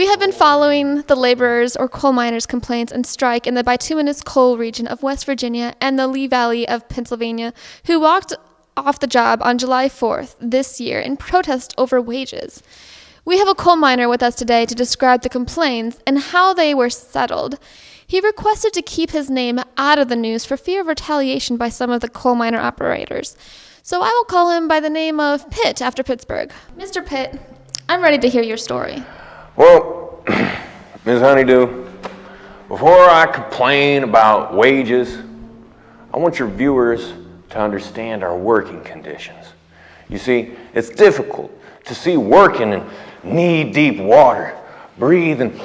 We have been following the laborers or coal miners' complaints and strike in the bituminous coal region of West Virginia and the Lehigh Valley of Pennsylvania, who walked off the job on July 4th this year in protest over wages. We have a coal miner with us today to describe the complaints and how they were settled. He requested to keep his name out of the news for fear of retaliation by some of the coal miner operators. So I will call him by the name of Pitt after Pittsburgh. Mr. Pitt, I'm ready to hear your story. Well, Ms. Honeydew, before I complain about wages, I want your viewers to understand our working conditions. You see, it's difficult to see working in knee-deep water, breathing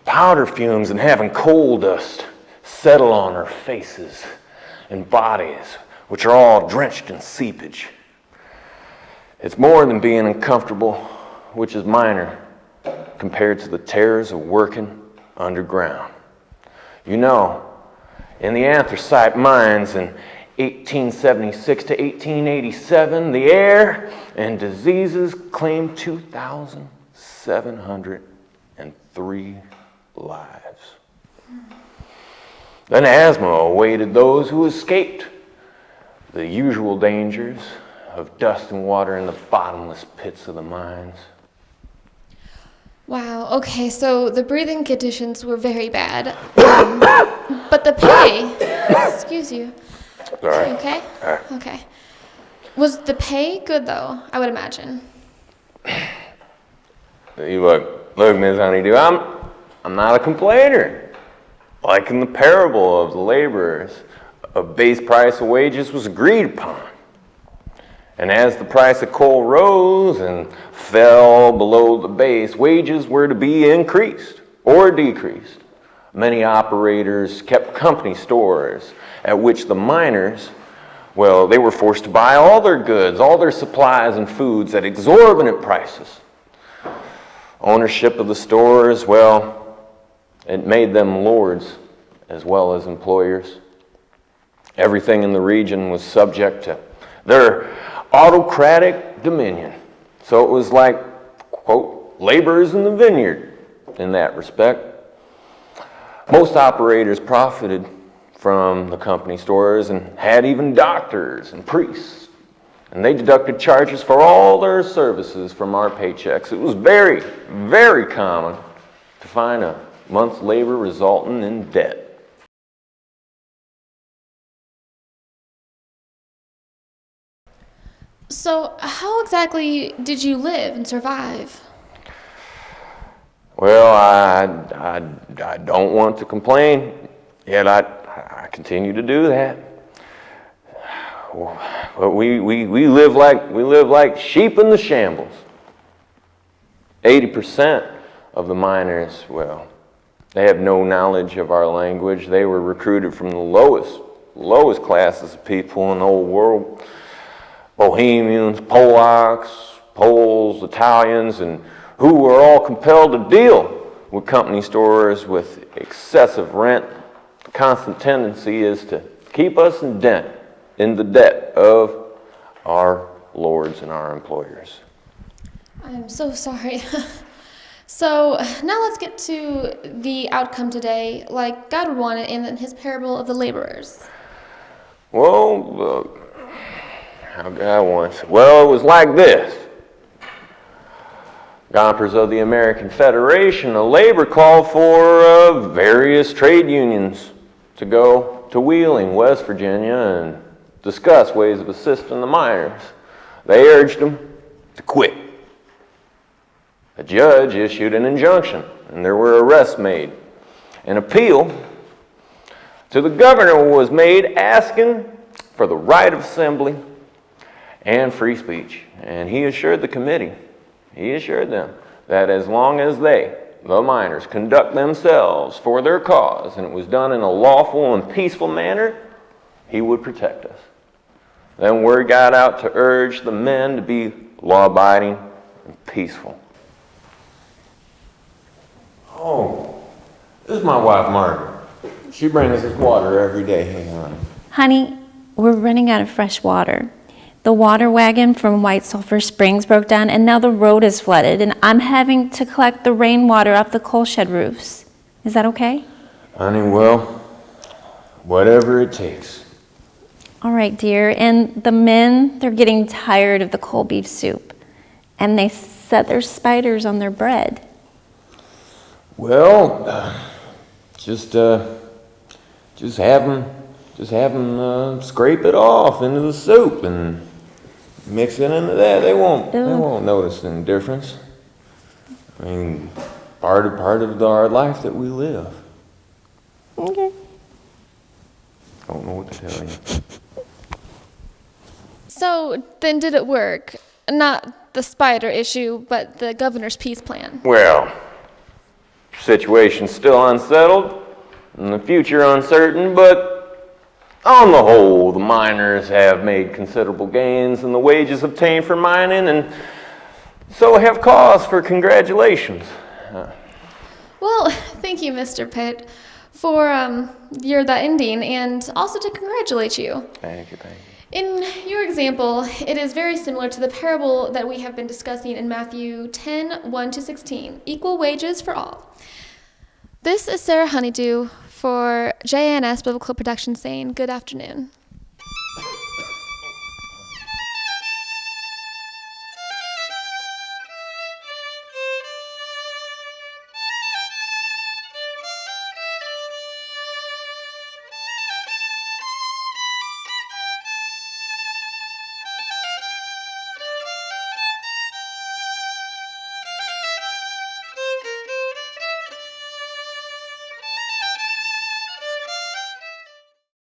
powder fumes and having coal dust settle on our faces and bodies, which are all drenched in seepage. It's more than being uncomfortable, which is minor compared to the terrors of working underground. You know, in the anthracite mines in 1876 to 1887, the air and diseases claimed 2,703 lives. Then asthma awaited those who escaped the usual dangers of dust and water in the bottomless pits of the mines. Wow, okay, so the breathing conditions were very bad. But the pay, excuse you. All right. You okay? All right. Okay. Was the pay good though, I would imagine? You look, Ms. Honeydew, I'm not a complainer. Like in the parable of the laborers, a base price of wages was agreed upon. And as the price of coal rose and fell below the base, wages were to be increased or decreased. Many operators kept company stores at which the miners, well, they were forced to buy all their goods, all their supplies and foods at exorbitant prices. Ownership of the stores, well, it made them lords as well as employers. Everything in the region was subject to their autocratic dominion. So it was like, quote, laborers in the vineyard in that respect. Most operators profited from the company stores and had even doctors and priests. And they deducted charges for all their services from our paychecks. It was very, very common to find a month's labor resulting in debt. So how exactly did you live and survive? Well, I don't want to complain, yet I continue to do that. But we live like sheep in the shambles. 80% of the miners, well, they have no knowledge of our language. They were recruited from the lowest classes of people in the whole world. Bohemians, Polacks, Poles, Italians, and who were all compelled to deal with company stores with excessive rent. The constant tendency is to keep us in the debt of our lords and our employers. I'm so sorry. So now let's get to the outcome today, like God would want it in his parable of the laborers. Well, how God wants it. Well, it was like this. Gompers of the American Federation of Labor called for various trade unions to go to Wheeling, West Virginia, and discuss ways of assisting the miners. They urged them to quit. A judge issued an injunction, and there were arrests made. An appeal to the governor was made asking for the right of assembly and free speech. And he assured the committee, he assured them that as long as they, the miners, conduct themselves for their cause, and it was done in a lawful and peaceful manner, he would protect us. Then word got out to urge the men to be law-abiding and peaceful. Oh, this is my wife, Margaret. She brings us water every day. Hey, honey. Honey, we're running out of fresh water. The water wagon from White Sulphur Springs broke down, and now the road is flooded, and I'm having to collect the rainwater off the coal shed roofs. Is that okay? Honey, well, whatever it takes. All right, dear. And the men, they're getting tired of the cold beef soup, and they set their spiders on their bread. Well, just have them scrape it off into the soup and mix it into that. They won't notice any difference. I mean, part of our life that we live. Okay. Don't know what to tell you. So then did it work? Not the spider issue, but the governor's peace plan. Well, situation's still unsettled and the future uncertain, but on the whole, the miners have made considerable gains in the wages obtained for mining, and so have cause for congratulations. Well, thank you, Mr. Pitt, for that ending, and also to congratulate you. Thank you. In your example, it is very similar to the parable that we have been discussing in Matthew 10, 1-16, equal wages for all. This is Sarah Honeydew for JNS Biblical Production saying good afternoon.